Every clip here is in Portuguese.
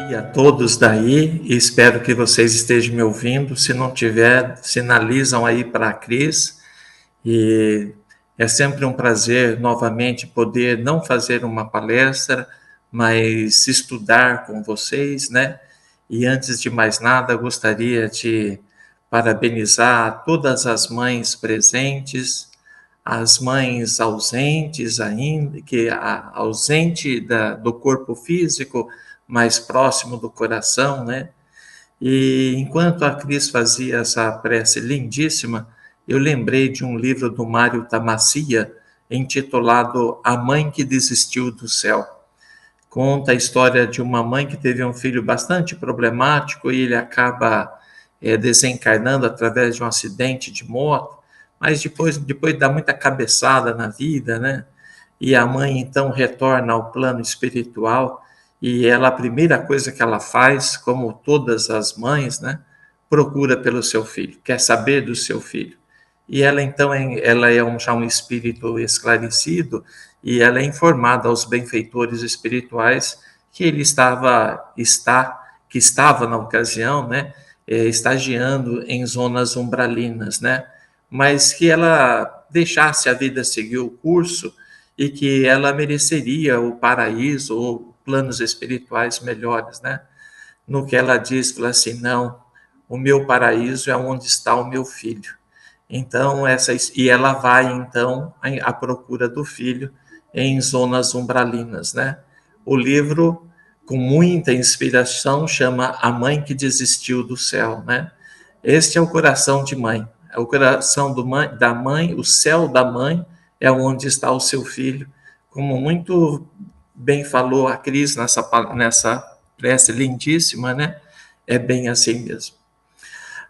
E a todos daí, e espero que vocês estejam me ouvindo. Se não tiver, sinalizam aí para a Cris. E é sempre um prazer novamente poder não fazer uma palestra, mas estudar com vocês, né? E antes de mais nada, gostaria de parabenizar todas as mães presentes, as mães ausentes ainda, ausente do corpo físico, mais próximo do coração, né? E enquanto a Cris fazia essa prece lindíssima, eu lembrei de um livro do Mário Tamassia, intitulado A Mãe que Desistiu do Céu. Conta a história de uma mãe que teve um filho bastante problemático e ele acaba desencarnando através de um acidente de moto, mas depois dá muita cabeçada na vida, né? E a mãe então retorna ao plano espiritual e a primeira coisa que ela faz, como todas as mães, né, procura pelo seu filho, quer saber do seu filho. E ela então ela é já um espírito esclarecido e ela é informada aos benfeitores espirituais que ele que estava na ocasião, né, estagiando em zonas umbralinas, né, mas que ela deixasse a vida seguir o curso e que ela mereceria o paraíso ou planos espirituais melhores, né? No que ela diz, fala assim, não, o meu paraíso é onde está o meu filho. Então, e ela vai, então, à procura do filho em zonas umbralinas, né? O livro, com muita inspiração, chama A Mãe que Desistiu do Céu, né? Este é o coração de mãe. É o coração da mãe, o céu da mãe é onde está o seu filho. Como muito bem falou a Cris nessa prece lindíssima, né? É bem assim mesmo.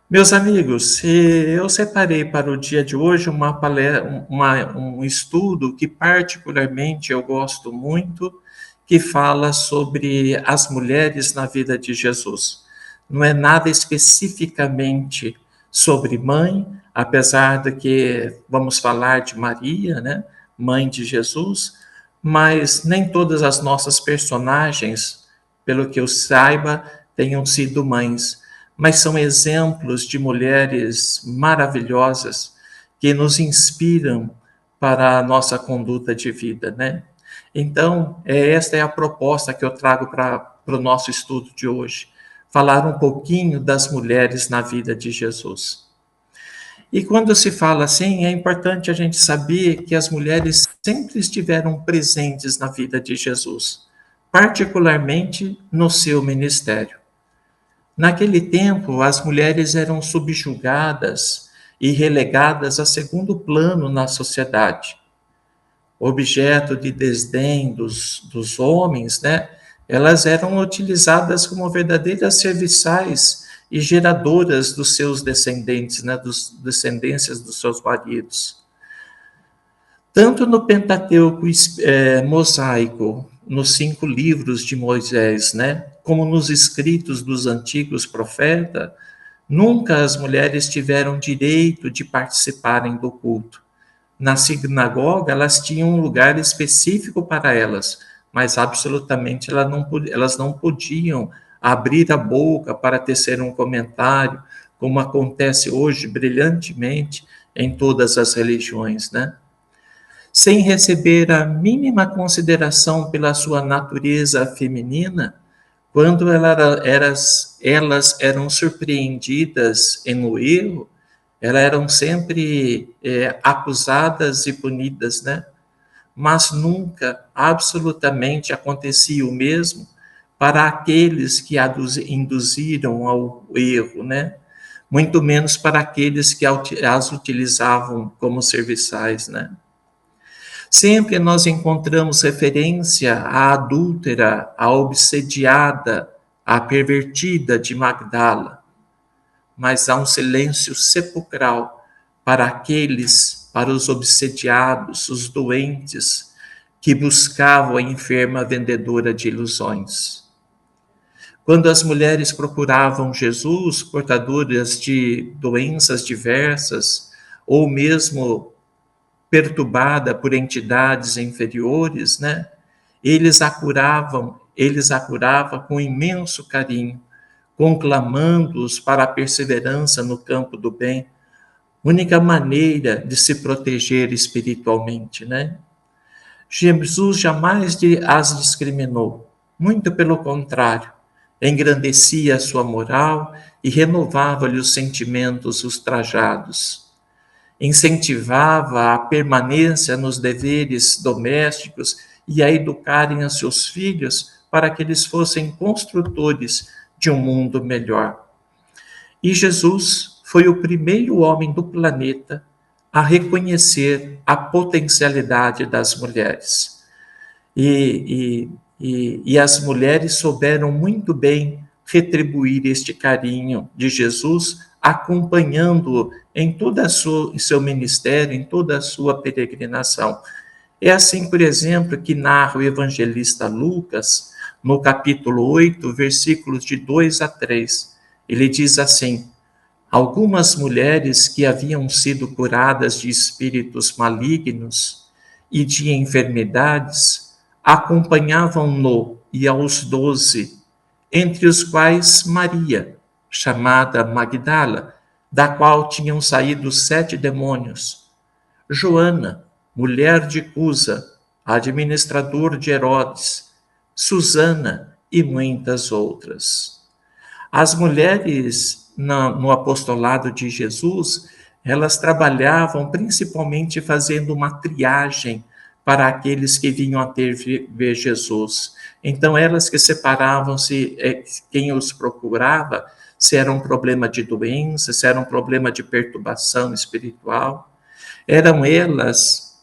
Meus amigos, eu separei para o dia de hoje um estudo que particularmente eu gosto muito, que fala sobre as mulheres na vida de Jesus. Não é nada especificamente sobre mãe, apesar de que vamos falar de Maria, né, mãe de Jesus, mas nem todas as nossas personagens, pelo que eu saiba, tenham sido mães, mas são exemplos de mulheres maravilhosas que nos inspiram para a nossa conduta de vida, né? Então, esta é a proposta que eu trago para o nosso estudo de hoje, falar um pouquinho das mulheres na vida de Jesus. E quando se fala assim, é importante a gente saber que as mulheres sempre estiveram presentes na vida de Jesus, particularmente no seu ministério. Naquele tempo, as mulheres eram subjugadas e relegadas a segundo plano na sociedade. Objeto de desdém dos homens, né? Elas eram utilizadas como verdadeiras serviçais e geradoras dos seus descendentes, né? Dos descendências dos seus maridos. Tanto no Pentateuco mosaico, nos 5 livros de Moisés, né, como nos escritos dos antigos profetas, nunca as mulheres tiveram direito de participarem do culto. Na sinagoga, elas tinham um lugar específico para elas, mas absolutamente elas não podiam abrir a boca para tecer um comentário, como acontece hoje brilhantemente em todas as religiões, né? Sem receber a mínima consideração pela sua natureza feminina, quando elas eram surpreendidas em um erro, elas eram sempre acusadas e punidas, né? Mas nunca, absolutamente, acontecia o mesmo para aqueles que induziram ao erro, né? Muito menos para aqueles que as utilizavam como serviçais, né? Sempre nós encontramos referência à adúltera, à obsediada, à pervertida de Magdala, mas há um silêncio sepulcral para os obsediados, os doentes, que buscavam a enferma vendedora de ilusões. Quando as mulheres procuravam Jesus, portadoras de doenças diversas, ou mesmo perturbada por entidades inferiores, né? Eles a curavam eles a curava com imenso carinho, conclamando-os para a perseverança no campo do bem, única maneira de se proteger espiritualmente, né? Jesus jamais as discriminou, muito pelo contrário, engrandecia a sua moral e renovava-lhe os sentimentos ultrajados. Incentivava a permanência nos deveres domésticos e a educarem a seus filhos para que eles fossem construtores de um mundo melhor. E Jesus foi o primeiro homem do planeta a reconhecer a potencialidade das mulheres. E as mulheres souberam muito bem retribuir este carinho de Jesus, acompanhando-o em todo o seu ministério, em toda a sua peregrinação. É assim, por exemplo, que narra o evangelista Lucas, no capítulo 8, versículos de 2 a 3. Ele diz assim: algumas mulheres que haviam sido curadas de espíritos malignos e de enfermidades acompanhavam-no e aos 12, entre os quais Maria, chamada Magdala, da qual tinham saído 7 demônios, Joana, mulher de Cusa, administrador de Herodes, Susana e muitas outras. As mulheres no apostolado de Jesus, elas trabalhavam principalmente fazendo uma triagem para aqueles que vinham a ter ver Jesus. Então, elas que separavam se quem os procurava, se era um problema de doença, se era um problema de perturbação espiritual. Eram elas,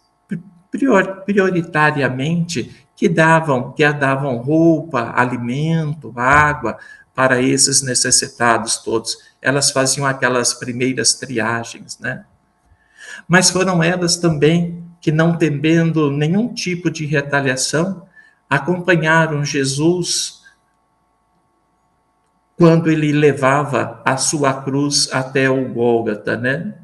prioritariamente, que davam roupa, alimento, água para esses necessitados todos. Elas faziam aquelas primeiras triagens, né? Mas foram elas também que, não temendo nenhum tipo de retaliação, acompanharam Jesus quando ele levava a sua cruz até o Gólgota, né?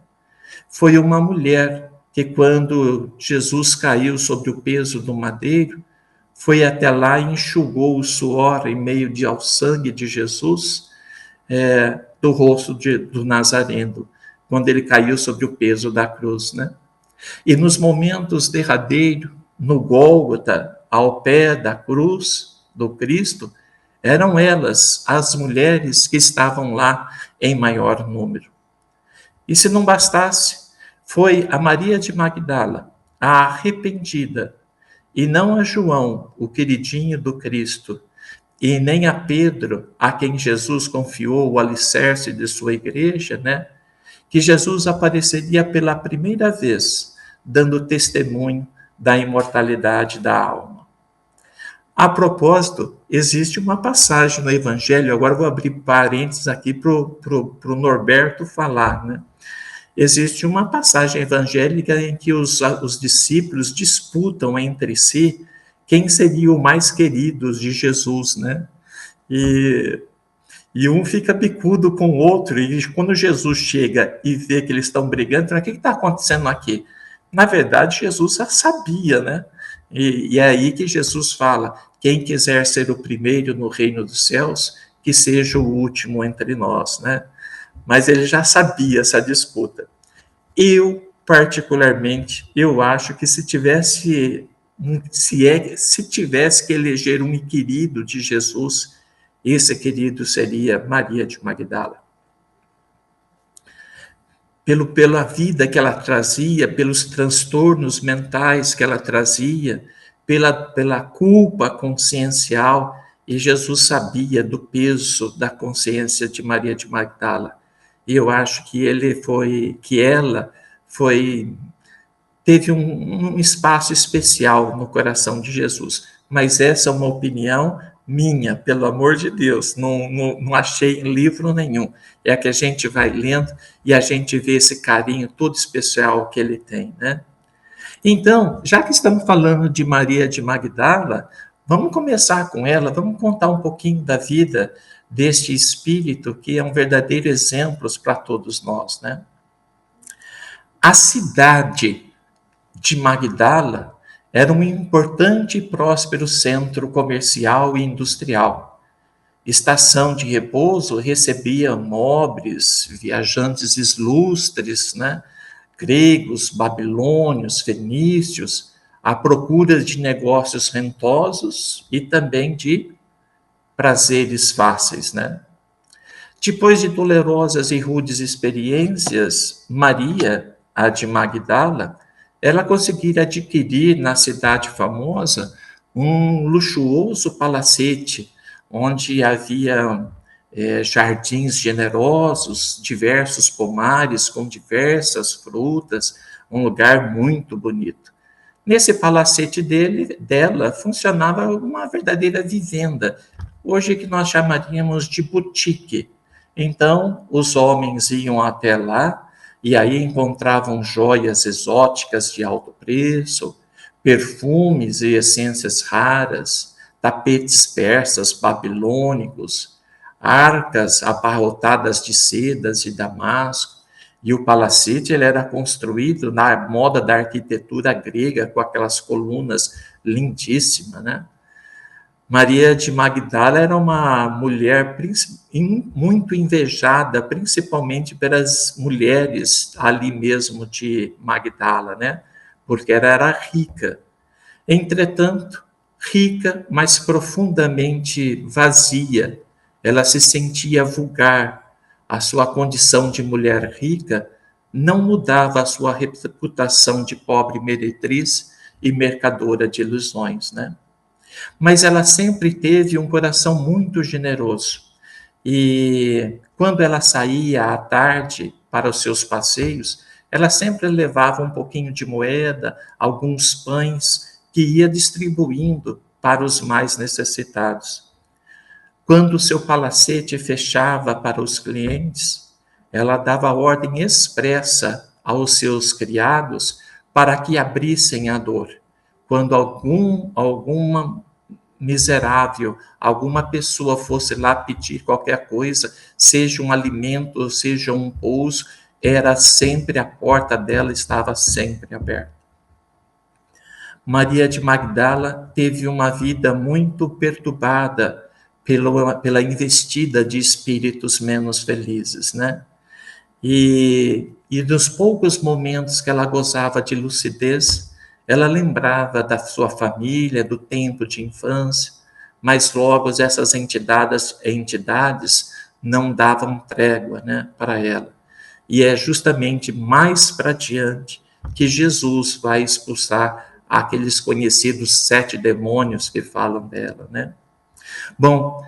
Foi uma mulher que, quando Jesus caiu sobre o peso do madeiro, foi até lá e enxugou o suor em meio ao sangue de Jesus, do rosto do Nazareno, quando ele caiu sobre o peso da cruz, né? E nos momentos derradeiros, no Gólgota, ao pé da cruz do Cristo, eram elas, as mulheres que estavam lá em maior número. E se não bastasse, foi a Maria de Magdala, a arrependida, e não a João, o queridinho do Cristo, e nem a Pedro, a quem Jesus confiou o alicerce de sua igreja, né? Que Jesus apareceria pela primeira vez, dando testemunho da imortalidade da alma. A propósito, existe uma passagem no Evangelho, agora vou abrir parênteses aqui para o Norberto falar, né? Existe uma passagem evangélica em que os discípulos disputam entre si quem seria o mais querido de Jesus, né? E um fica bicudo com o outro, e quando Jesus chega e vê que eles estão brigando, o que está acontecendo aqui? Na verdade, Jesus já sabia, né? E é aí que Jesus fala: quem quiser ser o primeiro no reino dos céus, que seja o último entre nós, né? Mas ele já sabia essa disputa. Eu, particularmente, eu acho que se tivesse que eleger um querido de Jesus, esse querido seria Maria de Magdala. Pela vida que ela trazia, pelos transtornos mentais que ela trazia, pela culpa consciencial, e Jesus sabia do peso da consciência de Maria de Magdala. E eu acho que ela teve um espaço especial no coração de Jesus. Mas essa é uma opinião minha, pelo amor de Deus, não achei em livro nenhum. É que a gente vai lendo e a gente vê esse carinho todo especial que ele tem, né? Então, já que estamos falando de Maria de Magdala, vamos começar com ela, vamos contar um pouquinho da vida deste espírito que é um verdadeiro exemplo para todos nós, né? A cidade de Magdala Era um importante e próspero centro comercial e industrial. Estação de repouso recebia nobres, viajantes ilustres, né? Gregos, babilônios, fenícios, à procura de negócios rentosos e também de prazeres fáceis, né? Depois de dolorosas e rudes experiências, Maria, a de Magdala, ela conseguira adquirir na cidade famosa um luxuoso palacete, onde havia jardins generosos, diversos pomares com diversas frutas, um lugar muito bonito. Nesse palacete dela funcionava uma verdadeira vivenda, hoje que nós chamaríamos de boutique. Então, os homens iam até lá e aí encontravam joias exóticas de alto preço, perfumes e essências raras, tapetes persas babilônicos, arcas abarrotadas de sedas de Damasco. E o palacete ele era construído na moda da arquitetura grega, com aquelas colunas lindíssimas, né? Maria de Magdala era uma mulher muito invejada, principalmente pelas mulheres ali mesmo de Magdala, né? Porque ela era rica. Entretanto, rica, mas profundamente vazia. Ela se sentia vulgar. A sua condição de mulher rica não mudava a sua reputação de pobre meretriz e mercadora de ilusões, né? Mas ela sempre teve um coração muito generoso. E quando ela saía à tarde para os seus passeios, ela sempre levava um pouquinho de moeda, alguns pães, que ia distribuindo para os mais necessitados. Quando o seu palacete fechava para os clientes, ela dava ordem expressa aos seus criados para que abrissem a dor. Quando alguma miserável, alguma pessoa fosse lá pedir qualquer coisa, seja um alimento, seja um pouso, era sempre a porta dela estava sempre aberta. Maria de Magdala teve uma vida muito perturbada pela investida de espíritos menos felizes, né? E nos poucos momentos que ela gozava de lucidez, ela lembrava da sua família, do tempo de infância, mas logo essas entidades não davam trégua, né, para ela. E é justamente mais para diante que Jesus vai expulsar aqueles conhecidos 7 demônios que falam dela, né? Bom,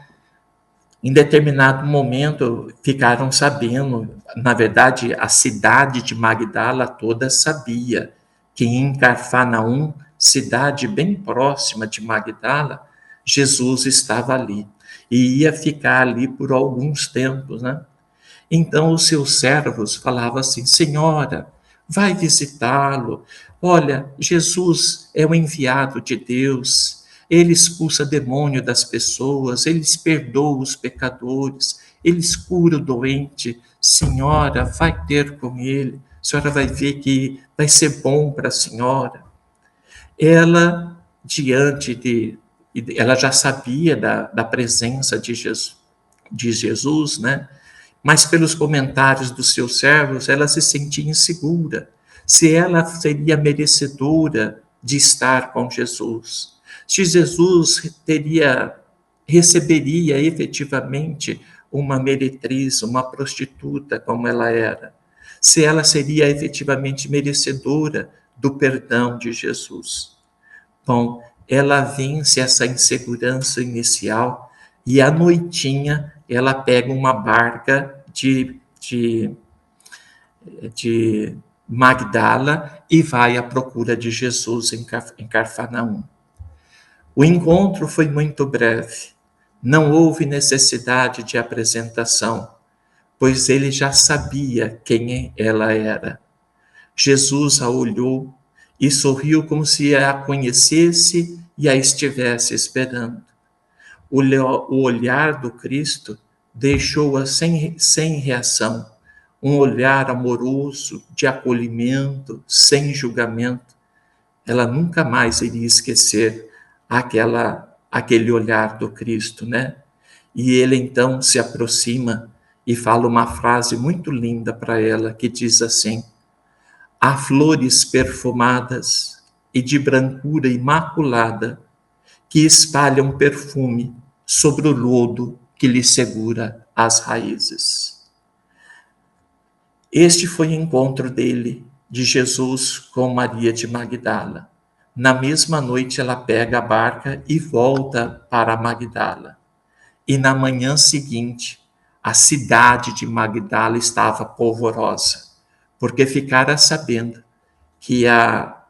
em determinado momento ficaram sabendo, na verdade, a cidade de Magdala toda sabia que em Cafarnaum, cidade bem próxima de Magdala, Jesus estava ali e ia ficar ali por alguns tempos, né? Então os seus servos falavam assim: Senhora, vai visitá-lo. Olha, Jesus é o enviado de Deus. Ele expulsa demônio das pessoas, ele perdoa os pecadores, ele cura o doente. Senhora, vai ter com ele. A senhora vai ver que vai ser bom para a senhora. Ela, ela já sabia da presença de Jesus, né? Mas pelos comentários dos seus servos, ela se sentia insegura, se ela seria merecedora de estar com Jesus, se Jesus receberia efetivamente uma meretriz, uma prostituta como ela era, se ela seria efetivamente merecedora do perdão de Jesus. Bom, ela vence essa insegurança inicial e à noitinha ela pega uma barca de Magdala e vai à procura de Jesus em Cafarnaum. O encontro foi muito breve. Não houve necessidade de apresentação, pois ele já sabia quem ela era. Jesus a olhou e sorriu como se a conhecesse e a estivesse esperando. O olhar do Cristo deixou-a sem reação, um olhar amoroso, de acolhimento, sem julgamento. ela nunca mais iria esquecer aquele olhar do Cristo, né? E ele então se aproxima e fala uma frase muito linda para ela, que diz assim: há flores perfumadas e de brancura imaculada que espalham perfume sobre o lodo que lhe segura as raízes. Este foi o encontro dele, de Jesus, com Maria de Magdala. Na mesma noite ela pega a barca e volta para Magdala. E na manhã seguinte, a cidade de Magdala estava polvorosa, porque ficara sabendo que a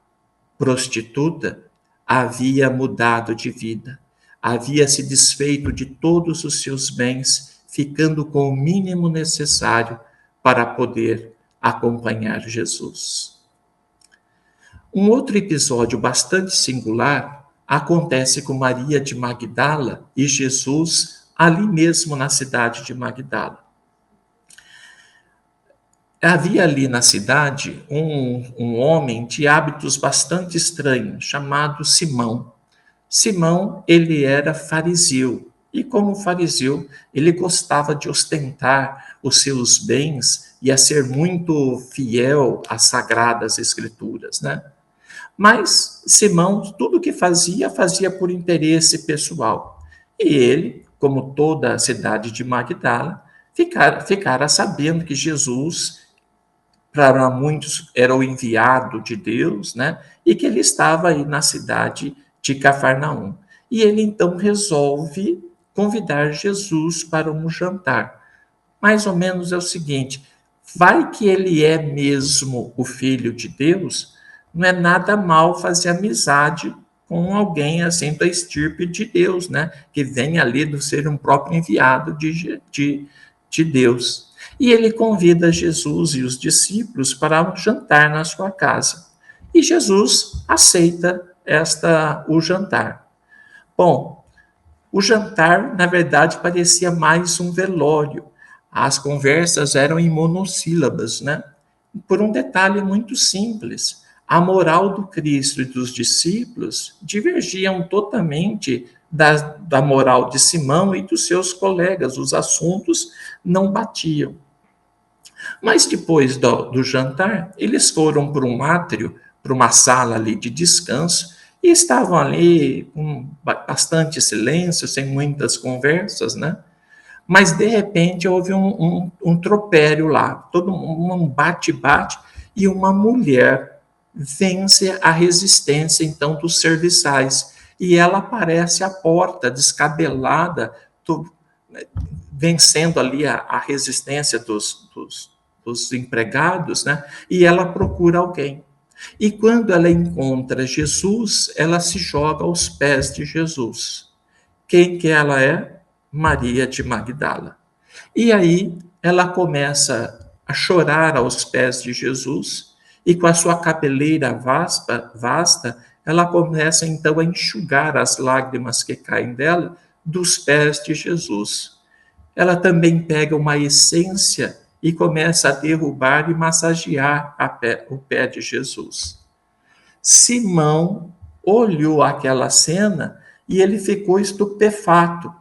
prostituta havia mudado de vida, havia se desfeito de todos os seus bens, ficando com o mínimo necessário para poder acompanhar Jesus. Um outro episódio bastante singular acontece com Maria de Magdala e Jesus ali mesmo na cidade de Magdala. Havia ali na cidade um homem de hábitos bastante estranhos, chamado Simão. Simão, ele era fariseu, e como fariseu, ele gostava de ostentar os seus bens e a ser muito fiel às sagradas escrituras, né? Mas Simão, tudo que fazia, fazia por interesse pessoal. E ele, como toda a cidade de Magdala, ficara sabendo que Jesus, para muitos, era o enviado de Deus, né? E que ele estava aí na cidade de Cafarnaum. E ele então resolve convidar Jesus para um jantar. Mais ou menos é o seguinte: vai que ele é mesmo o Filho de Deus, não é nada mal fazer amizade com alguém assim da estirpe de Deus, né? Que vem ali do ser um próprio enviado de Deus. E ele convida Jesus e os discípulos para um jantar na sua casa. E Jesus aceita o jantar. Bom, o jantar, na verdade, parecia mais um velório. As conversas eram em monossílabas, né? Por um detalhe muito simples: a moral do Cristo e dos discípulos divergiam totalmente da moral de Simão e dos seus colegas. Os assuntos não batiam. Mas depois do jantar, eles foram para um átrio, para uma sala ali de descanso, e estavam ali com bastante silêncio, sem muitas conversas, né? Mas, de repente, houve um tropério lá, todo um bate-bate, e uma mulher vence a resistência, então, dos serviçais. E ela aparece à porta, descabelada, vencendo ali a resistência dos empregados, né? E ela procura alguém. E quando ela encontra Jesus, ela se joga aos pés de Jesus. Quem que ela é? Maria de Magdala. E aí ela começa a chorar aos pés de Jesus, e com a sua cabeleira vasta, ela começa então a enxugar as lágrimas que caem dela dos pés de Jesus. Ela também pega uma essência e começa a derrubar e massagear o pé de Jesus. Simão olhou aquela cena e ele ficou estupefato.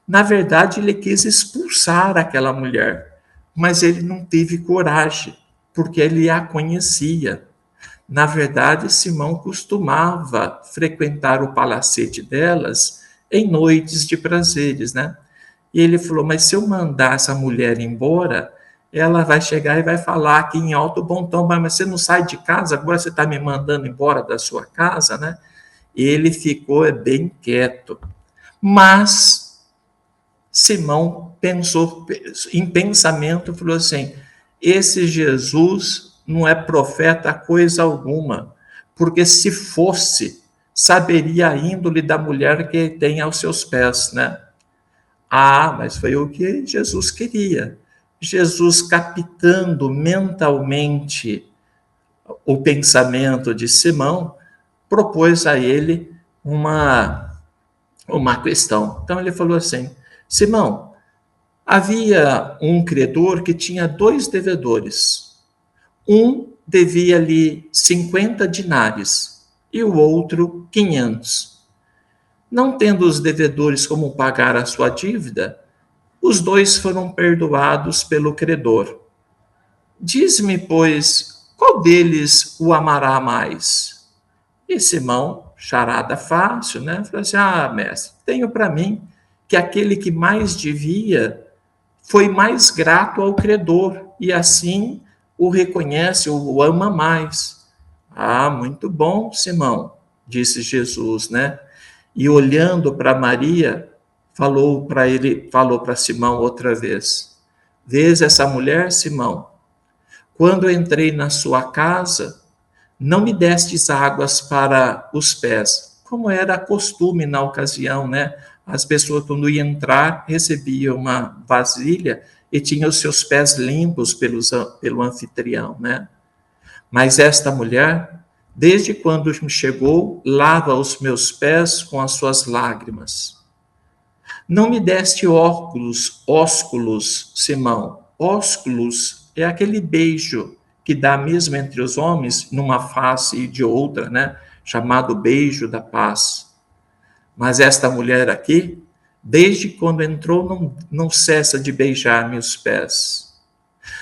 Na verdade, ele quis expulsar aquela mulher, mas ele não teve coragem, porque ele a conhecia. Na verdade, Simão costumava frequentar o palacete delas em noites de prazeres, né? E ele falou: mas se eu mandar essa mulher embora, ela vai chegar e vai falar aqui em alto bom tom: mas você não sai de casa, agora você está me mandando embora da sua casa, né? Ele ficou bem quieto. Mas Simão pensou em pensamento, falou assim: esse Jesus não é profeta coisa alguma, porque se fosse, saberia a índole da mulher que tem aos seus pés, né? Ah, mas foi o que Jesus queria. Jesus, captando mentalmente o pensamento de Simão, propôs a ele uma questão. Então ele falou assim: Simão, havia um credor que tinha 2 devedores. Um devia-lhe 50 dinares e o outro 500. Não tendo os devedores como pagar a sua dívida, os dois foram perdoados pelo credor. Diz-me, pois, qual deles o amará mais? E Simão, charada fácil, né? Falou assim: mestre, tenho para mim que aquele que mais devia foi mais grato ao credor e assim o reconhece, o ama mais. Muito bom, Simão, disse Jesus, né? E olhando para Maria, falou para Simão outra vez: Vês essa mulher, Simão? Quando entrei na sua casa, não me destes águas para os pés, como era costume na ocasião, né? As pessoas, quando iam entrar, recebiam uma vasilha e tinham os seus pés limpos pelo anfitrião, né? Mas esta mulher, desde quando chegou, lava os meus pés com as suas lágrimas. Não me deste ósculos, Simão. Ósculos é aquele beijo que dá mesmo entre os homens, numa face e de outra, né? Chamado beijo da paz. Mas esta mulher aqui, desde quando entrou, não cessa de beijar meus pés.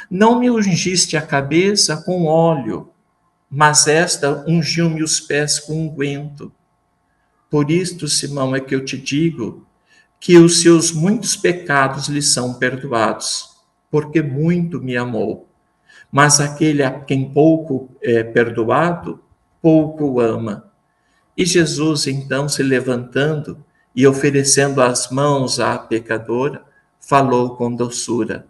Não me ungiste a cabeça com óleo, mas esta ungiu-me os pés com unguento. Por isto, Simão, é que eu te digo que os seus muitos pecados lhe são perdoados, porque muito me amou. Mas aquele a quem pouco é perdoado, pouco ama. E Jesus, então, se levantando e oferecendo as mãos à pecadora, falou com doçura: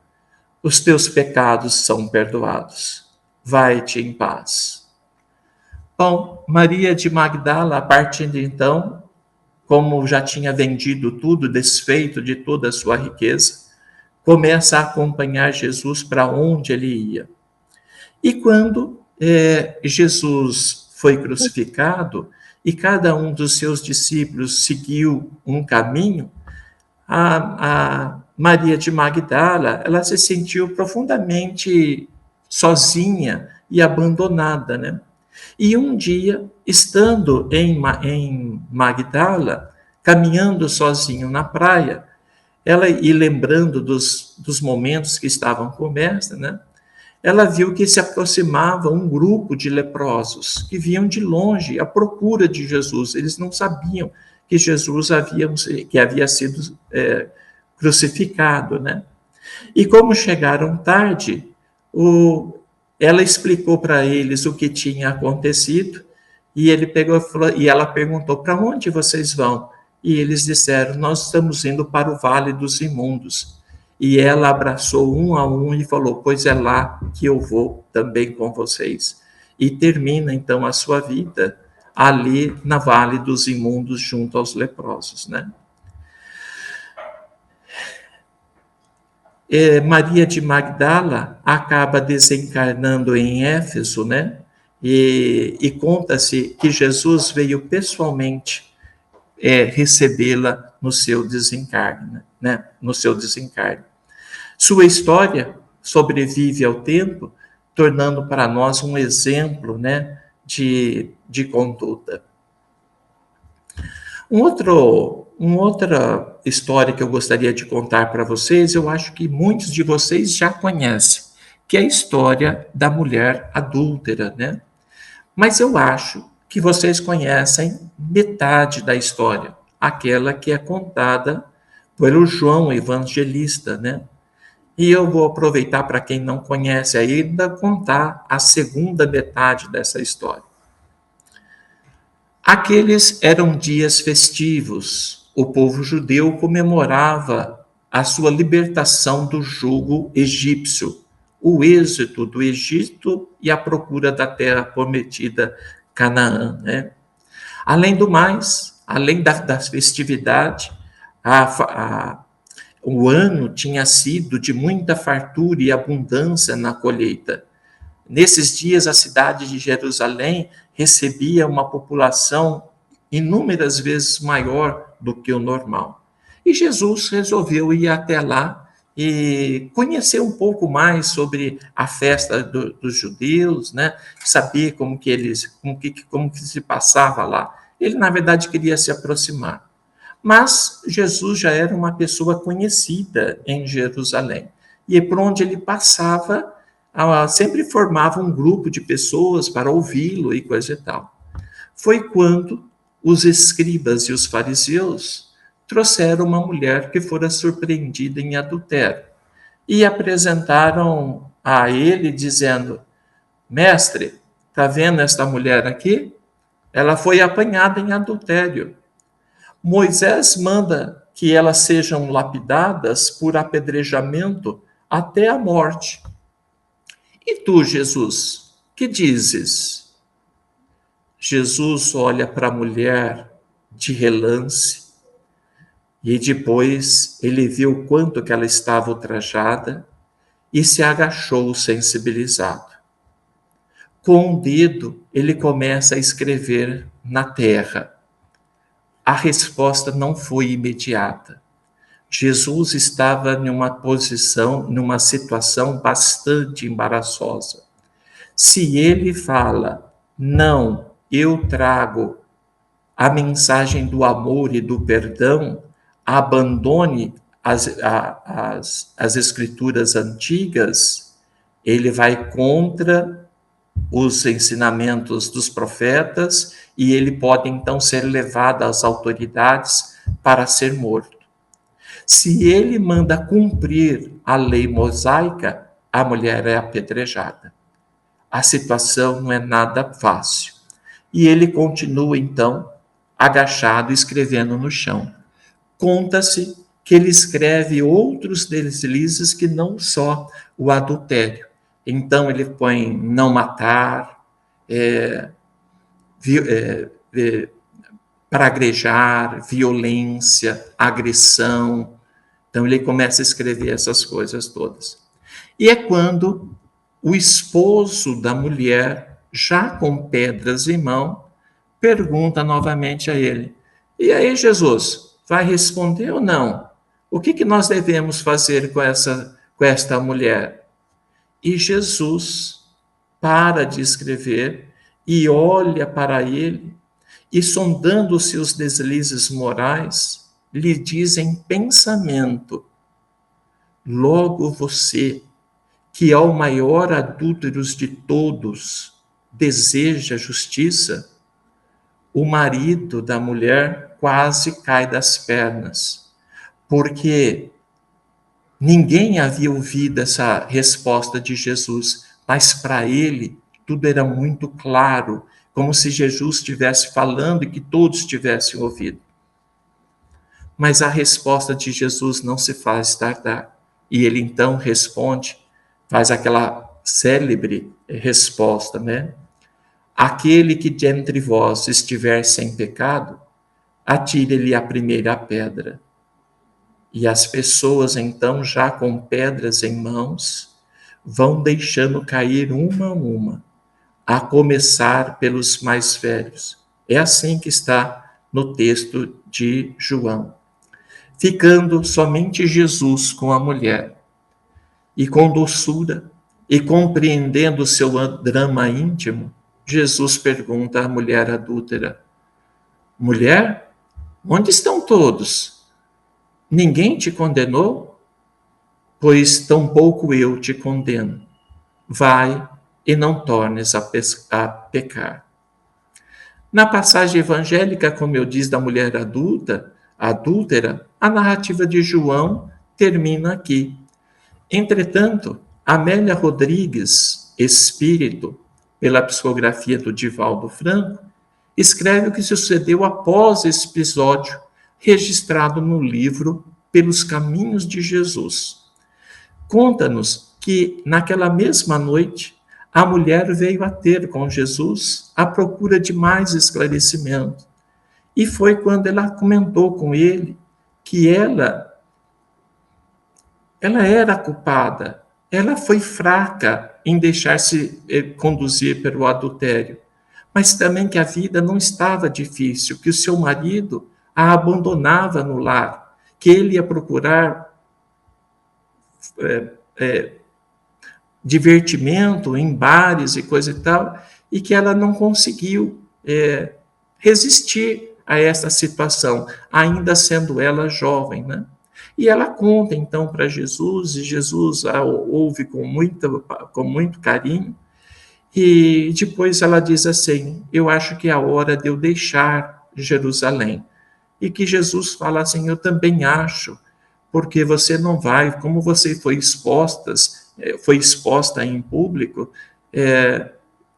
Os teus pecados são perdoados. Vai-te em paz. Bom, Maria de Magdala, a partir de então, como já tinha vendido tudo, desfeito de toda a sua riqueza, começa a acompanhar Jesus para onde ele ia. E quando Jesus foi crucificado e cada um dos seus discípulos seguiu um caminho, a Maria de Magdala, ela se sentiu profundamente sozinha e abandonada, né? E um dia, estando em Magdala, caminhando sozinho na praia, ela, e lembrando dos momentos que estavam com o mestre, né? Ela viu que se aproximava um grupo de leprosos que vinham de longe à procura de Jesus. Eles não sabiam que Jesus havia sido crucificado, né? E como chegaram tarde, ela explicou para eles o que tinha acontecido e ela perguntou: para onde vocês vão? E eles disseram: nós estamos indo para o Vale dos Imundos. E ela abraçou um a um e falou: pois é lá que eu vou também com vocês. E termina então a sua vida ali na Vale dos Imundos, junto aos leprosos, né? Maria de Magdala acaba desencarnando em Éfeso, né? E conta-se que Jesus veio pessoalmente recebê-la no seu desencarne, né? No seu desencarne. Sua história sobrevive ao tempo, tornando para nós um exemplo, né, de conduta. Uma outra história que eu gostaria de contar para vocês, eu acho que muitos de vocês já conhecem, que é a história da mulher adúltera, né? Mas eu acho que vocês conhecem metade da história, aquela que é contada pelo João Evangelista, né? E eu vou aproveitar, para quem não conhece ainda, contar a segunda metade dessa história. Aqueles eram dias festivos. O povo judeu comemorava a sua libertação do jugo egípcio, o êxito do Egito e a procura da terra prometida, Canaã, né? Além do mais, além da festividade, o ano tinha sido de muita fartura e abundância na colheita. Nesses dias, a cidade de Jerusalém recebia uma população inúmeras vezes maior do que o normal. E Jesus resolveu ir até lá e conhecer um pouco mais sobre a festa dos judeus, né? Saber como que se passava lá. Ele, na verdade, queria se aproximar. Mas Jesus já era uma pessoa conhecida em Jerusalém. E por onde ele passava, sempre formava um grupo de pessoas para ouvi-lo e coisa e tal. Foi quando os escribas e os fariseus trouxeram uma mulher que fora surpreendida em adultério e apresentaram a ele dizendo: Mestre, está vendo esta mulher aqui? Ela foi apanhada em adultério. Moisés manda que elas sejam lapidadas por apedrejamento até a morte. E tu, Jesus, que dizes? Jesus olha para a mulher de relance e depois ele viu o quanto que ela estava ultrajada e se agachou sensibilizado. Com um dedo, ele começa a escrever na terra. A resposta não foi imediata. Jesus estava numa situação bastante embaraçosa. Se ele fala, não, eu trago a mensagem do amor e do perdão, abandone as escrituras antigas, ele vai contra os ensinamentos dos profetas e ele pode então ser levado às autoridades para ser morto. Se ele manda cumprir a lei mosaica, a mulher é apedrejada. A situação não é nada fácil. E ele continua então agachado, escrevendo no chão. Conta-se que ele escreve outros deslizes que não só o adultério. Então ele põe não matar, praguejar, violência, agressão. Então ele começa a escrever essas coisas todas. E é quando o esposo da mulher, já com pedras em mão, pergunta novamente a ele: e aí, Jesus, vai responder ou não? O que nós devemos fazer com esta mulher? E Jesus para de escrever e olha para ele e, sondando os seus deslizes morais, lhe diz em pensamento: logo você, que é o maior adúltero de todos, deseja justiça? O marido da mulher quase cai das pernas, porque ninguém havia ouvido essa resposta de Jesus, mas para ele tudo era muito claro, como se Jesus estivesse falando e que todos tivessem ouvido. Mas a resposta de Jesus não se faz tardar, e ele então responde, faz aquela célebre resposta, né? Aquele que de entre vós estiver sem pecado, atire-lhe a primeira pedra. E as pessoas, então, já com pedras em mãos, vão deixando cair uma a uma, a começar pelos mais velhos. É assim que está no texto de João. Ficando somente Jesus com a mulher. E com doçura, e compreendendo o seu drama íntimo, Jesus pergunta à mulher adúltera: mulher, onde estão todos? Ninguém te condenou? Pois tampouco eu te condeno. Vai e não tornes a pecar. Na passagem evangélica, como eu disse, da mulher adúltera, a narrativa de João termina aqui. Entretanto, Amélia Rodrigues, Espírito, pela psicografia do Divaldo Franco, escreve o que sucedeu após esse episódio, registrado no livro Pelos Caminhos de Jesus. Conta-nos que, naquela mesma noite, a mulher veio a ter com Jesus à procura de mais esclarecimento. E foi quando ela comentou com ele que ela era culpada, ela foi fraca em deixar-se conduzir pelo adultério, mas também que a vida não estava difícil, que o seu marido a abandonava no lar, que ele ia procurar divertimento em bares e coisa e tal, e que ela não conseguiu resistir a essa situação, ainda sendo ela jovem, né? E ela conta então para Jesus, e Jesus a ouve com muito carinho, e depois ela diz assim: eu acho que é a hora de eu deixar Jerusalém. E que Jesus fala assim: eu também acho, porque você não vai, como você foi exposta em público,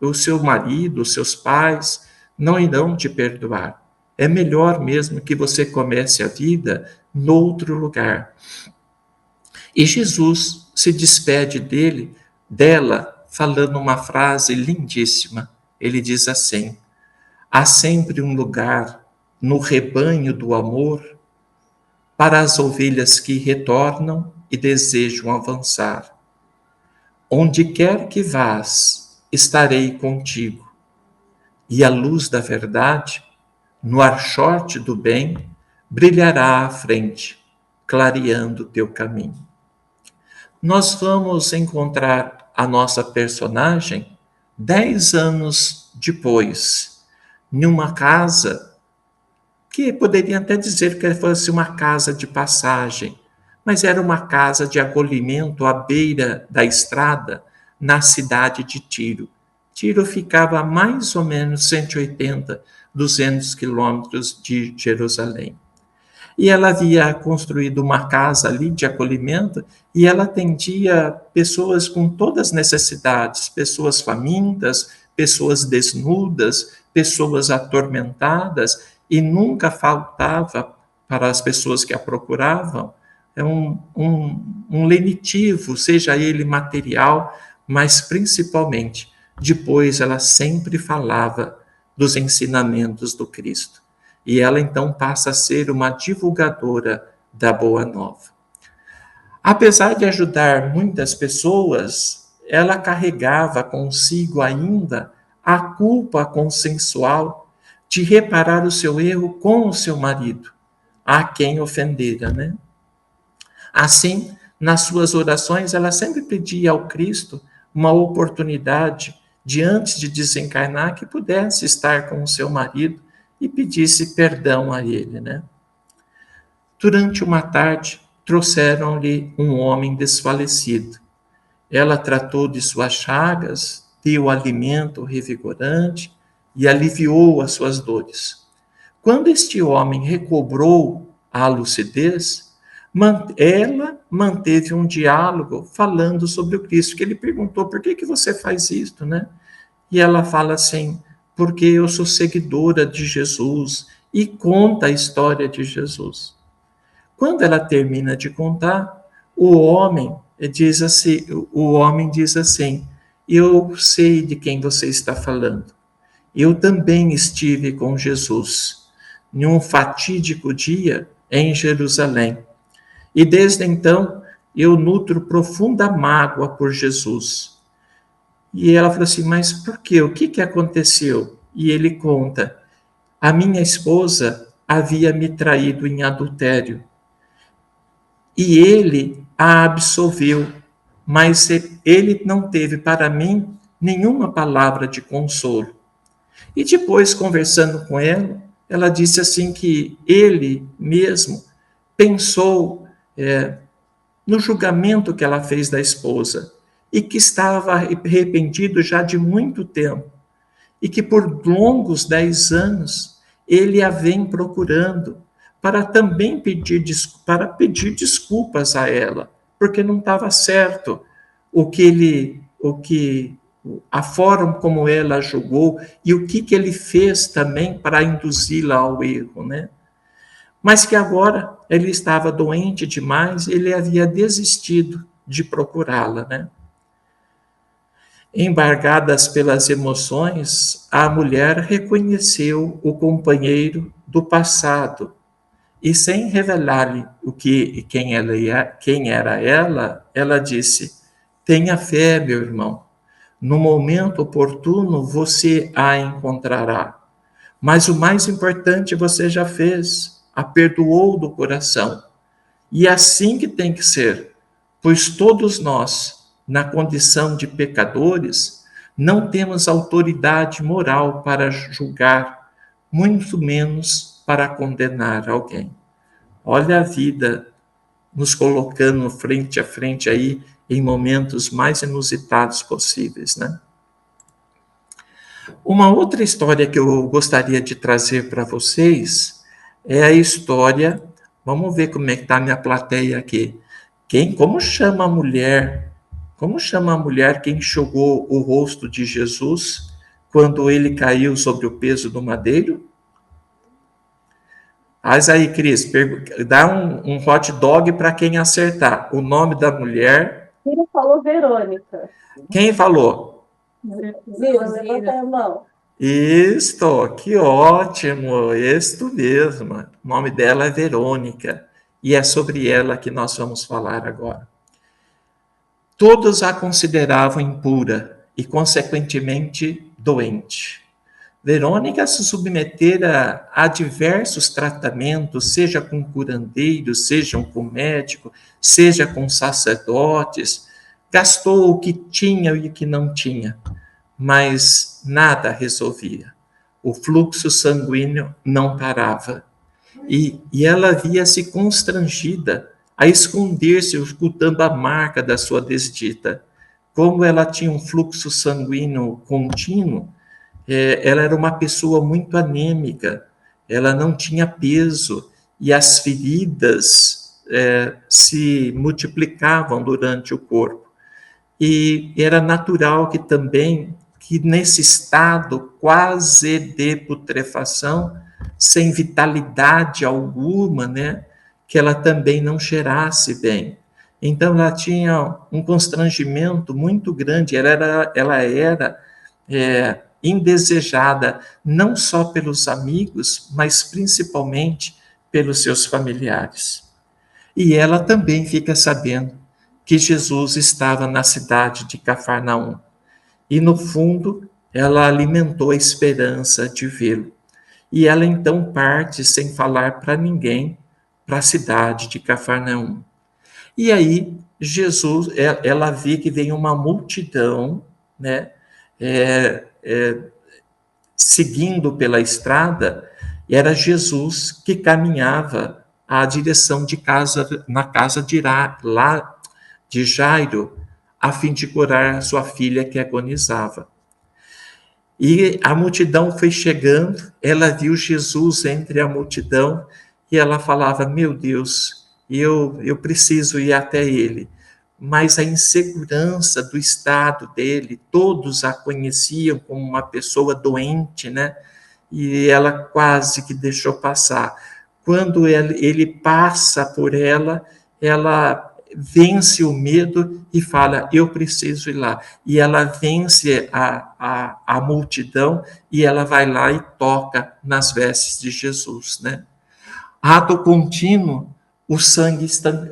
o seu marido, os seus pais não irão te perdoar. É melhor mesmo que você comece a vida noutro lugar. E Jesus se despede dela, falando uma frase lindíssima. Ele diz assim: há sempre um lugar no rebanho do amor para as ovelhas que retornam e desejam avançar. Onde quer que vás, estarei contigo, e a luz da verdade, no archote do bem, brilhará à frente, clareando teu caminho. Nós vamos encontrar a nossa personagem 10 anos depois, numa casa que poderia até dizer que fosse uma casa de passagem, mas era uma casa de acolhimento à beira da estrada, na cidade de Tiro. Tiro ficava a mais ou menos 180, 200 quilômetros de Jerusalém. E ela havia construído uma casa ali de acolhimento e ela atendia pessoas com todas as necessidades, pessoas famintas, pessoas desnudas, pessoas atormentadas, e nunca faltava para as pessoas que a procuravam um lenitivo, seja ele material, mas principalmente, depois ela sempre falava dos ensinamentos do Cristo. E ela então passa a ser uma divulgadora da Boa Nova. Apesar de ajudar muitas pessoas, ela carregava consigo ainda a culpa consensual de reparar o seu erro com o seu marido, a quem ofendera, né? Assim, nas suas orações, ela sempre pedia ao Cristo uma oportunidade de, antes de desencarnar, que pudesse estar com o seu marido e pedisse perdão a ele, né? Durante uma tarde, trouxeram-lhe um homem desfalecido. Ela tratou de suas chagas, deu alimento revigorante e aliviou as suas dores. Quando este homem recobrou a lucidez, ela manteve um diálogo falando sobre o Cristo, que ele perguntou: por que você faz isto, né? E ela fala assim: porque eu sou seguidora de Jesus, e conta a história de Jesus. Quando ela termina de contar, o homem diz assim: eu sei de quem você está falando. Eu também estive com Jesus em um fatídico dia em Jerusalém. E desde então eu nutro profunda mágoa por Jesus. E ela falou assim: mas por quê? O que aconteceu? E ele conta: a minha esposa havia me traído em adultério. E ele a absolveu, mas ele não teve para mim nenhuma palavra de consolo. E depois, conversando com ela disse assim que ele mesmo pensou no julgamento que ela fez da esposa e que estava arrependido já de muito tempo e que por longos 10 anos ele a vem procurando para também pedir desculpas a ela, porque não estava certo a forma como ela julgou e o que ele fez também para induzi-la ao erro, né? Mas que agora ele estava doente demais, ele havia desistido de procurá-la, né? Embargadas pelas emoções, a mulher reconheceu o companheiro do passado e, sem revelar-lhe quem era ela disse: tenha fé, meu irmão, no momento oportuno você a encontrará. Mas o mais importante você já fez, a perdoou do coração. E é assim que tem que ser. pois todos nós, na condição de pecadores, não temos autoridade moral para julgar, muito menos para condenar alguém. Olha a vida nos colocando frente a frente aí em momentos mais inusitados possíveis, né? Uma outra história que eu gostaria de trazer para vocês é a história, vamos ver como é que está a minha plateia aqui. Como chama a mulher? Como chama a mulher que enxugou o rosto de Jesus quando ele caiu sobre o peso do madeiro? Faz aí, Cris, dá um hot dog para quem acertar. O nome da mulher. Ele falou Verônica. Quem falou? Zira, levanta a mão. Isto, que ótimo, isto mesmo. O nome dela é Verônica e é sobre ela que nós vamos falar agora. Todos a consideravam impura e, consequentemente, doente. Verônica se submetera a diversos tratamentos, seja com curandeiros, seja com médico, seja com sacerdotes, gastou o que tinha e o que não tinha, mas nada resolvia. O fluxo sanguíneo não parava. E ela via-se constrangida a esconder-se, ocultando a marca da sua desdita. Como ela tinha um fluxo sanguíneo contínuo, ela era uma pessoa muito anêmica, ela não tinha peso, e as feridas se multiplicavam durante o corpo. E era natural que também, que nesse estado quase de putrefação, sem vitalidade alguma, né, que ela também não cheirasse bem. Então ela tinha um constrangimento muito grande, ela era indesejada, não só pelos amigos, mas principalmente pelos seus familiares. E ela também fica sabendo que Jesus estava na cidade de Cafarnaum. E, no fundo, ela alimentou a esperança de vê-lo. E ela então parte, sem falar para ninguém, para a cidade de Cafarnaum. E aí, Jesus, ela vê que vem uma multidão, né, seguindo pela estrada, e era Jesus que caminhava à direção de casa, na casa de Jairo, a fim de curar sua filha que agonizava. E a multidão foi chegando, ela viu Jesus entre a multidão e ela falava: meu Deus, eu preciso ir até ele. Mas a insegurança do estado dele, todos a conheciam como uma pessoa doente, né? E ela quase que deixou passar. Quando ele passa por ela, ela vence o medo e fala: eu preciso ir lá. E ela vence a multidão e ela vai lá e toca nas vestes de Jesus, né? Ato contínuo, o sangue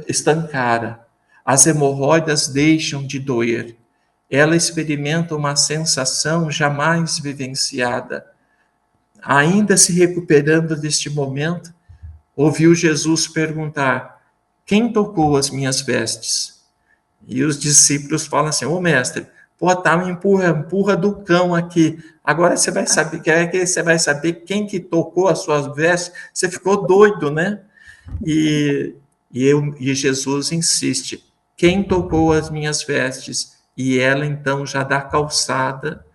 estancara, as hemorroidas deixam de doer. Ela experimenta uma sensação jamais vivenciada. Ainda se recuperando deste momento, ouviu Jesus perguntar: quem tocou as minhas vestes? E os discípulos falam assim: ô mestre, pô, tá um empurra do cão aqui. Agora você vai saber, você vai saber quem que tocou as suas vestes. Você ficou doido, né? E Jesus insiste: quem tocou as minhas vestes? E ela então já dá calçada,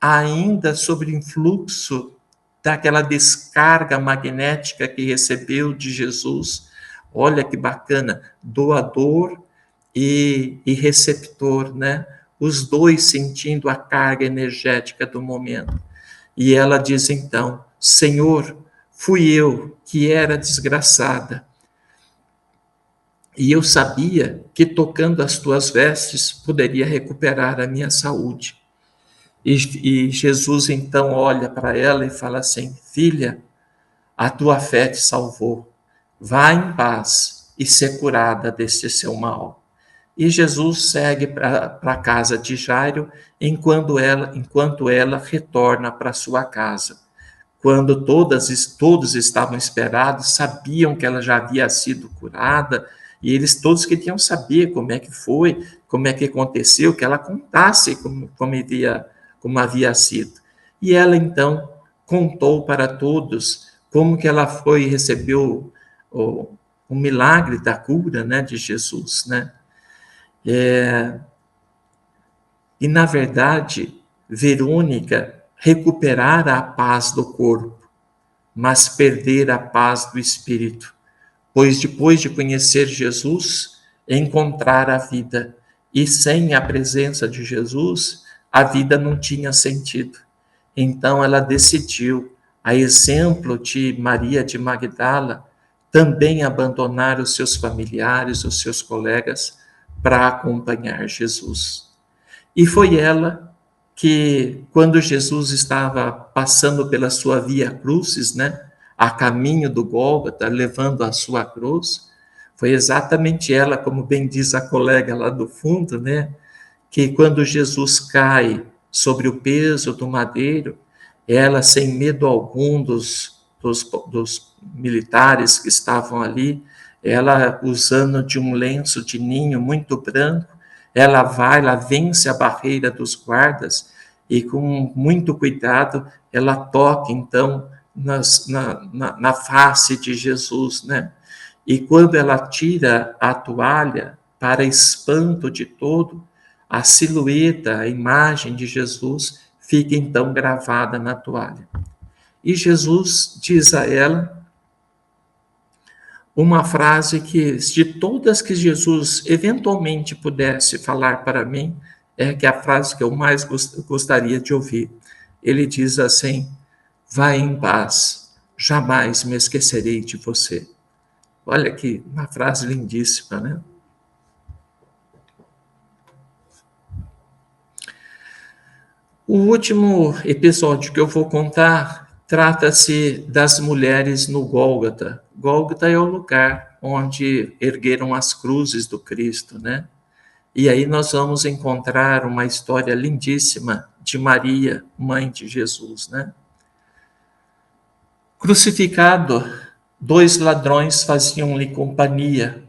ainda sob influxo daquela descarga magnética que recebeu de Jesus. Olha que bacana, doador e receptor, né? Os dois sentindo a carga energética do momento. E ela diz então: Senhor, fui eu que era desgraçada, e eu sabia que tocando as tuas vestes poderia recuperar a minha saúde. E Jesus então olha para ela e fala assim: filha, a tua fé te salvou. Vá em paz e ser curada deste seu mal. E Jesus segue para a casa de Jairo, enquanto ela retorna para sua casa. Quando todos estavam esperados, sabiam que ela já havia sido curada, E eles todos queriam saber como é que foi, como é que aconteceu, que ela contasse como havia sido. E ela, então, contou para todos como que ela foi e recebeu o milagre da cura, né, de Jesus, né? E, na verdade, Verônica recuperara a paz do corpo, mas perder a paz do espírito, pois depois de conhecer Jesus, encontrar a vida. E sem a presença de Jesus, a vida não tinha sentido. Então ela decidiu, a exemplo de Maria de Magdala, também abandonar os seus familiares, os seus colegas, para acompanhar Jesus. E foi ela que, quando Jesus estava passando pela sua via crucis, né, a caminho do Gólgota, levando a sua cruz, foi exatamente ela, como bem diz a colega lá do fundo, né, que quando Jesus cai sobre o peso do madeiro, ela, sem medo algum dos militares que estavam ali, ela, usando de um lenço de ninho muito branco, ela vence a barreira dos guardas e, com muito cuidado, ela toca, então, na face de Jesus, né? E quando ela tira a toalha, para espanto de todo, a silhueta, a imagem de Jesus fica então gravada na toalha. E Jesus diz a ela uma frase que, de todas que Jesus eventualmente pudesse falar para mim, é que a frase que eu mais gostaria de ouvir. Ele diz assim: vai em paz, jamais me esquecerei de você. Olha que uma frase lindíssima, né? O último episódio que eu vou contar trata-se das mulheres no Gólgota. Gólgota é o lugar onde ergueram as cruzes do Cristo, né? E aí nós vamos encontrar uma história lindíssima de Maria, mãe de Jesus, né? Crucificado, 2 ladrões faziam-lhe companhia,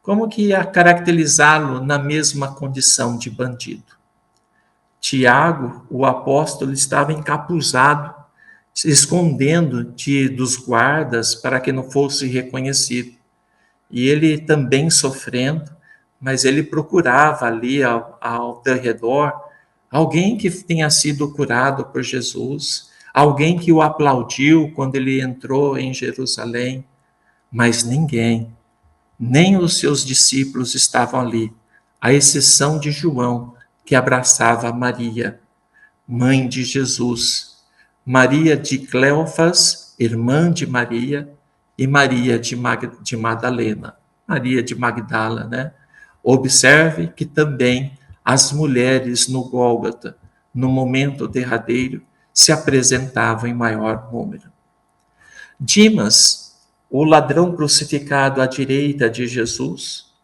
como que ia caracterizá-lo na mesma condição de bandido. Tiago, o apóstolo, estava encapuzado, se escondendo dos guardas para que não fosse reconhecido. E ele também sofrendo, mas ele procurava ali ao redor alguém que tenha sido curado por Jesus, alguém que o aplaudiu quando ele entrou em Jerusalém, mas ninguém, nem os seus discípulos estavam ali, à exceção de João, que abraçava Maria, mãe de Jesus, Maria de Cleofas, irmã de Maria, e Maria de Madalena, Maria de Magdala, né? Observe que também as mulheres no Gólgota, no momento derradeiro, se apresentavam em maior número. Dimas, o ladrão crucificado à direita de Jesus,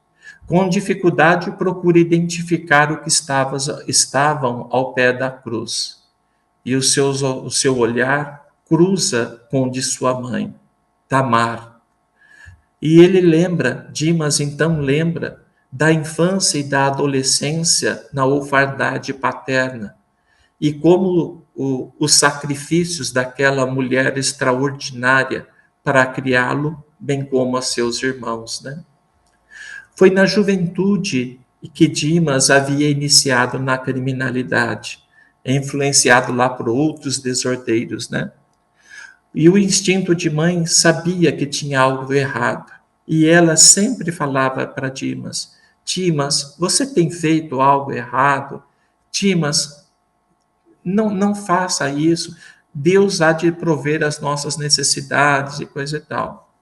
com dificuldade procura identificar o que estavam ao pé da cruz. E o seu olhar cruza com o de sua mãe, Tamar. E ele Dimas então lembra da infância e da adolescência na orfandade paterna, e como os sacrifícios daquela mulher extraordinária para criá-lo, bem como a seus irmãos, né? Foi na juventude que Dimas havia iniciado na criminalidade, influenciado lá por outros desordeiros, né? E o instinto de mãe sabia que tinha algo errado. E ela sempre falava para Dimas: Dimas, você tem feito algo errado? Dimas, não faça isso. Deus há de prover as nossas necessidades e coisa e tal.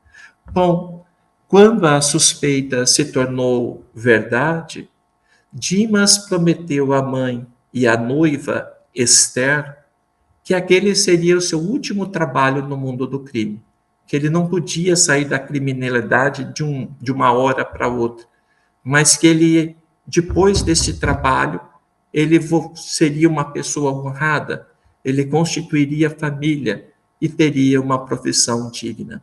Bom, quando a suspeita se tornou verdade, Dimas prometeu à mãe e à noiva Esther que aquele seria o seu último trabalho no mundo do crime, que ele não podia sair da criminalidade de uma hora para outra, mas que ele, depois desse trabalho, ele seria uma pessoa honrada, ele constituiria família e teria uma profissão digna.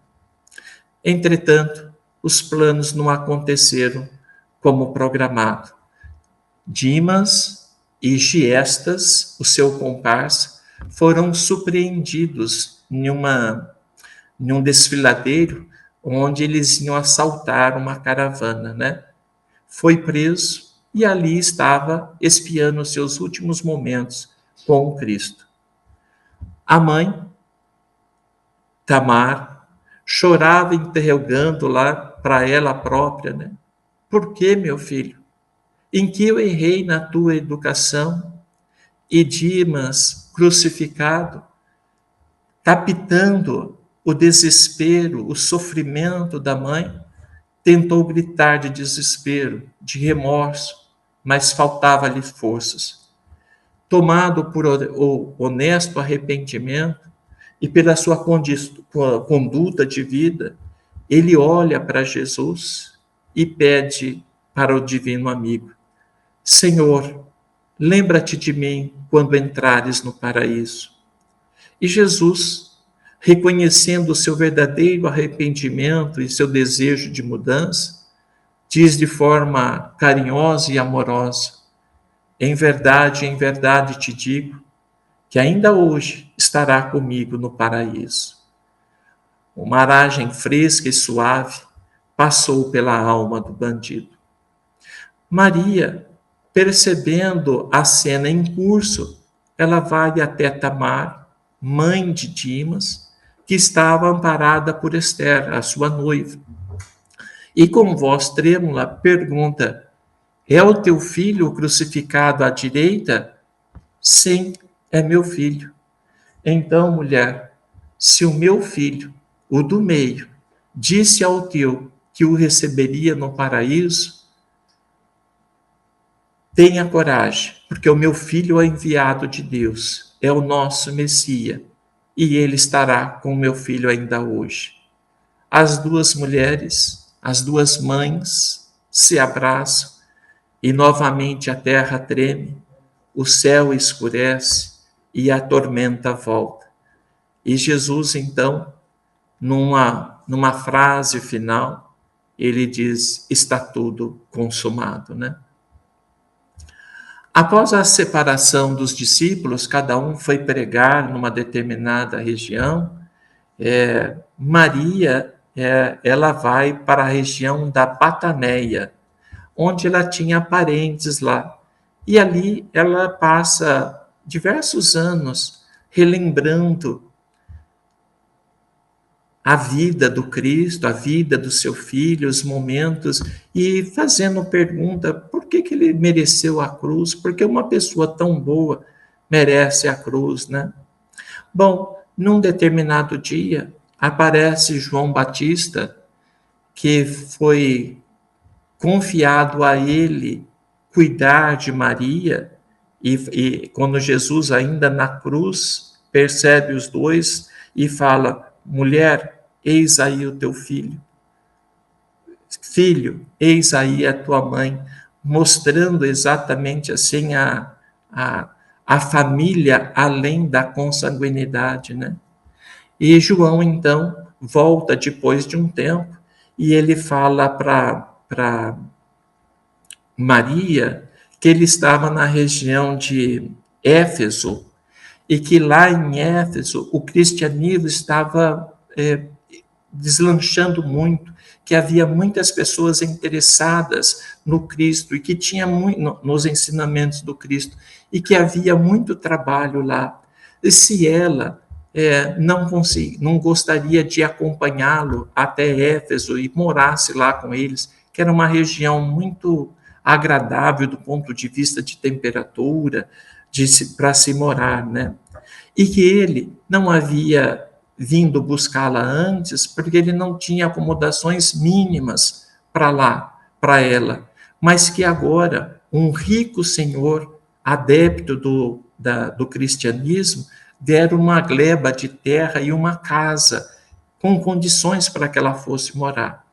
Entretanto, os planos não aconteceram como programado. Dimas e Giestas, o seu comparsa, foram surpreendidos em um desfiladeiro onde eles iam assaltar uma caravana, né? Foi preso e ali estava espiando os seus últimos momentos com o Cristo. A mãe, Tamar, chorava interrogando lá para ela própria, né? Por que, meu filho? Em que eu errei na tua educação? E Dimas, crucificado, captando o desespero, o sofrimento da mãe, tentou gritar de desespero, de remorso, mas faltava-lhe forças. Tomado por honesto arrependimento e pela sua conduta de vida, ele olha para Jesus e pede para o divino amigo: Senhor, lembra-te de mim quando entrares no paraíso. E Jesus, reconhecendo o seu verdadeiro arrependimento e seu desejo de mudança, diz de forma carinhosa e amorosa: em verdade te digo que ainda hoje estará comigo no paraíso. Uma aragem fresca e suave passou pela alma do bandido. Maria, percebendo a cena em curso, ela vai até Tamar, mãe de Dimas, que estava amparada por Esther, a sua noiva. E com voz trêmula pergunta: é o teu filho crucificado à direita? Sim, é meu filho. Então, mulher, se o meu filho, o do meio, disse ao teu que o receberia no paraíso, tenha coragem, porque o meu filho é enviado de Deus, é o nosso Messias, e ele estará com o meu filho ainda hoje. As duas mulheres, as duas mães, se abraçam e novamente a terra treme, o céu escurece e a tormenta volta. E Jesus, então, numa frase final, ele diz: está tudo consumado, né? Após a separação dos discípulos, cada um foi pregar numa determinada região. Maria, ela vai para a região da Bataneia, onde ela tinha parentes lá. E ali ela passa diversos anos relembrando a vida do Cristo, a vida do seu filho, os momentos, e fazendo pergunta: por que ele mereceu a cruz? Por que uma pessoa tão boa merece a cruz, né? Bom, num determinado dia, aparece João Batista, que foi confiado a ele cuidar de Maria, e quando Jesus, ainda na cruz, percebe os dois e fala: mulher, eis aí o teu filho. Filho, eis aí a tua mãe, mostrando exatamente assim a família além da consanguinidade, né? E João, então, volta depois de um tempo e ele fala para Maria que ele estava na região de Éfeso e que lá em Éfeso o cristianismo estava deslanchando muito, que havia muitas pessoas interessadas no Cristo e que tinha muito, nos ensinamentos do Cristo, e que havia muito trabalho lá. E se ela não gostaria de acompanhá-lo até Éfeso e morasse lá com eles, que era uma região muito agradável do ponto de vista de temperatura, para se morar, né? E que ele não havia vindo buscá-la antes, porque ele não tinha acomodações mínimas para lá, para ela, mas que agora um rico senhor, adepto do cristianismo, deram uma gleba de terra e uma casa com condições para que ela fosse morar.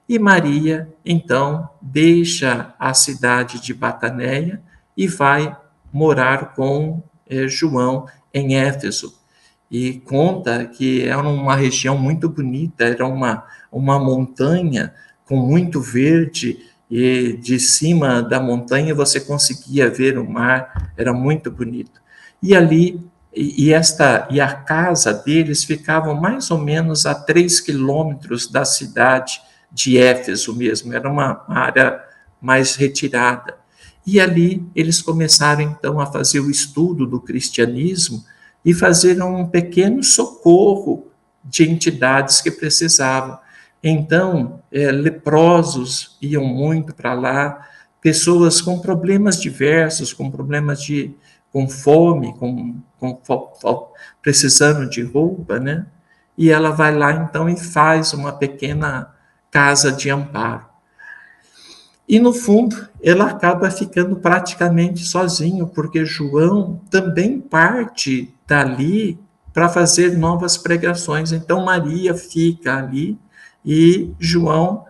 E Maria, então, deixa a cidade de Bataneia e vai morar com João em Éfeso. E conta que era uma região muito bonita, era uma montanha com muito verde, e de cima da montanha você conseguia ver o mar, era muito bonito. E ali, e a casa deles ficava mais ou menos a 3 quilômetros da cidade de Éfeso mesmo, era uma área mais retirada. E ali eles começaram então a fazer o estudo do cristianismo e fazeram um pequeno socorro de entidades que precisavam. Então, leprosos iam muito para lá, pessoas com problemas diversos, com problemas com fome, precisando de roupa, né? E ela vai lá então e faz uma pequena casa de amparo. E no fundo, ela acaba ficando praticamente sozinho, porque João também parte dali para fazer novas pregações. Então Maria fica ali e João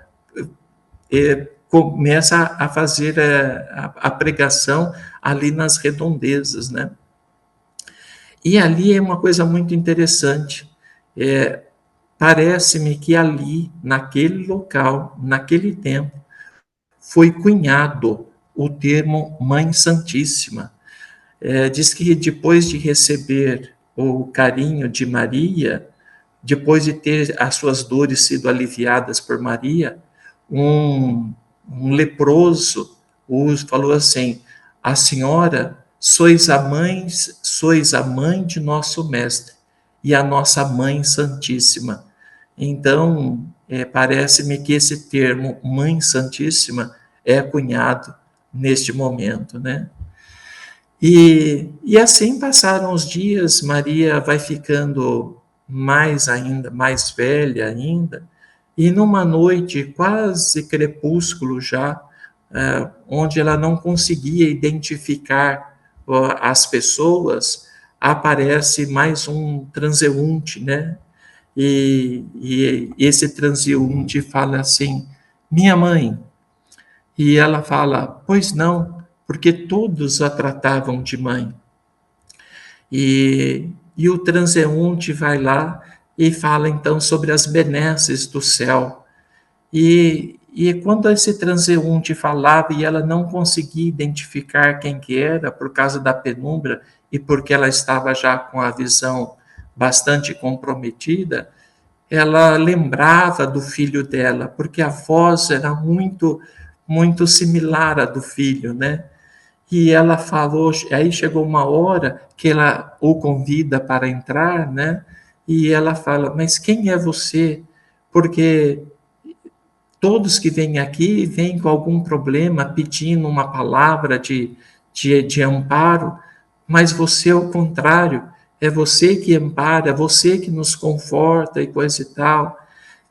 começa a fazer a pregação ali nas redondezas, né? E ali é uma coisa muito interessante. Parece-me que ali, naquele local, naquele tempo, foi cunhado o termo Mãe Santíssima. Diz que depois de receber o carinho de Maria, depois de ter as suas dores sido aliviadas por Maria, um leproso falou assim: a senhora sois a mãe de nosso mestre e a nossa Mãe Santíssima. Então, parece-me que esse termo Mãe Santíssima é cunhado neste momento, né? E assim passaram os dias, Maria vai ficando mais velha ainda, e numa noite quase crepúsculo já, onde ela não conseguia identificar as pessoas, aparece mais um transeunte, né? E esse transeunte fala assim: minha mãe. E ela fala: pois não, porque todos a tratavam de mãe. E o transeunte vai lá e fala então sobre as benesses do céu. E quando esse transeunte falava e ela não conseguia identificar quem que era por causa da penumbra e porque ela estava já com a visão bastante comprometida, ela lembrava do filho dela, porque a voz era muito similar à do filho, né? E ela falou, aí chegou uma hora que ela o convida para entrar, né? E ela fala: mas quem é você? Porque todos que vêm aqui vêm com algum problema, pedindo uma palavra de amparo, mas você é o contrário, é você que ampara, é você que nos conforta e coisa e tal.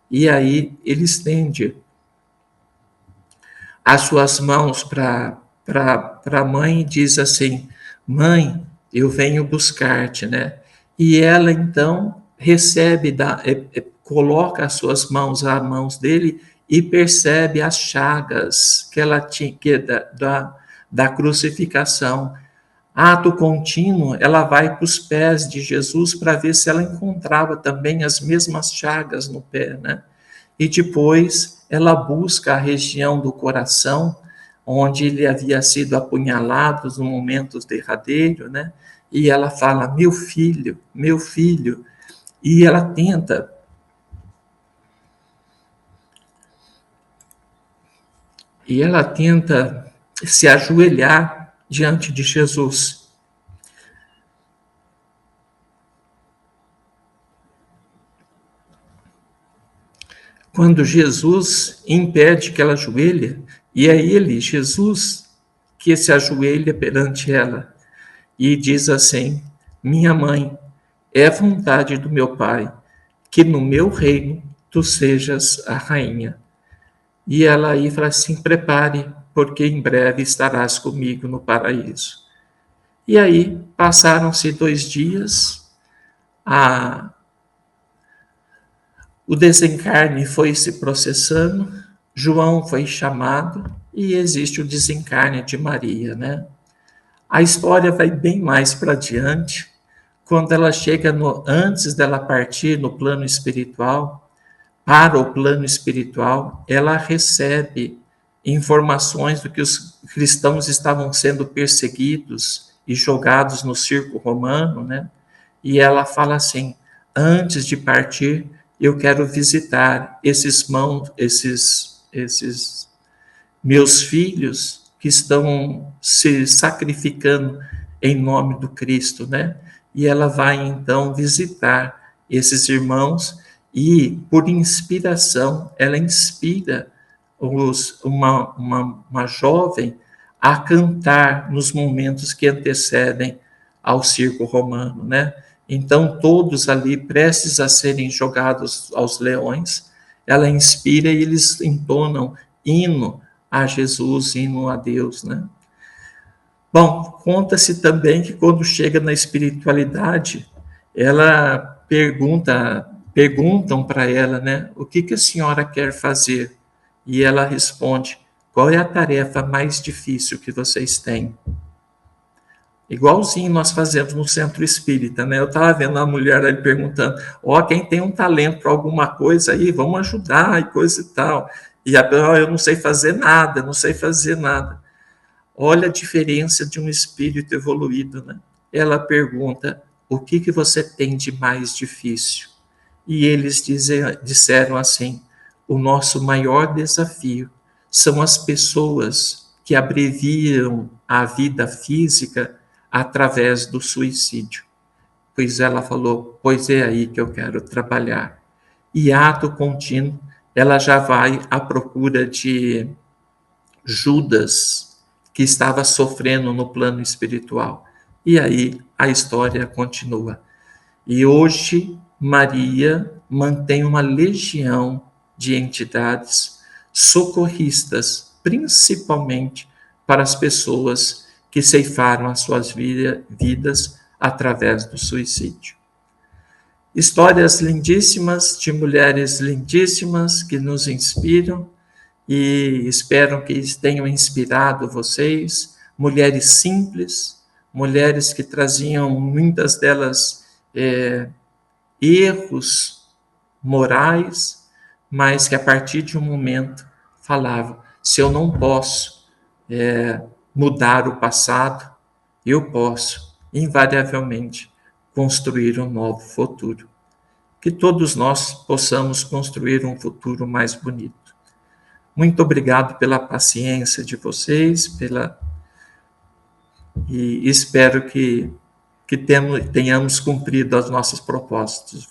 E aí ele estende as suas mãos para a mãe e diz assim: mãe, eu venho buscar-te, né? E ela então recebe, coloca as suas mãos às mãos dele e percebe as chagas que ela tinha da crucificação. Ato contínuo, ela vai para os pés de Jesus para ver se ela encontrava também as mesmas chagas no pé, né? E depois ela busca a região do coração, onde ele havia sido apunhalado no momento derradeiro, né? E ela fala: meu filho, e ela tenta se ajoelhar diante de Jesus. Quando Jesus impede que ela ajoelhe, e é ele, Jesus, que se ajoelha perante ela e diz assim: minha mãe, é vontade do meu Pai que no meu reino tu sejas a rainha. E ela aí fala assim: prepare, porque em breve estarás comigo no paraíso. E aí passaram-se 2 dias, o desencarne foi se processando, João foi chamado e existe o desencarne de Maria, né? A história vai bem mais para diante, quando ela chega antes dela partir no plano espiritual, para o plano espiritual, ela recebe informações do que os cristãos estavam sendo perseguidos e jogados no circo romano, né? E ela fala assim: antes de partir, eu quero visitar esses meus filhos que estão se sacrificando em nome do Cristo, né? E ela vai então visitar esses irmãos e, por inspiração, ela inspira uma jovem a cantar nos momentos que antecedem ao circo romano, né? Então, todos ali prestes a serem jogados aos leões, ela inspira e eles entonam hino a Jesus, hino a Deus, né? Bom, conta-se também que quando chega na espiritualidade, ela perguntam para ela, né, o que a senhora quer fazer? E ela responde: qual é a tarefa mais difícil que vocês têm? Igualzinho nós fazemos no centro espírita, né? Eu estava vendo a mulher ali perguntando: ó, quem tem um talento para alguma coisa aí, vamos ajudar e coisa e tal. E a pessoa: eu não sei fazer nada, não sei fazer nada. Olha a diferença de um espírito evoluído, né? Ela pergunta: o que você tem de mais difícil? E eles disseram assim: o nosso maior desafio são as pessoas que abreviam a vida física através do suicídio. Pois ela falou: pois é aí que eu quero trabalhar. E ato contínuo, ela já vai à procura de Judas, que estava sofrendo no plano espiritual. E aí a história continua. E hoje Maria mantém uma legião de entidades socorristas, principalmente para as pessoas que ceifaram as suas vidas através do suicídio. Histórias lindíssimas de mulheres lindíssimas que nos inspiram e espero que tenham inspirado vocês, mulheres simples, mulheres que traziam muitas delas erros morais, mas que a partir de um momento falavam: se eu não posso mudar o passado, eu posso, invariavelmente, construir um novo futuro. Que todos nós possamos construir um futuro mais bonito. Muito obrigado pela paciência de vocês, e espero que tenhamos cumprido os nossos propósitos.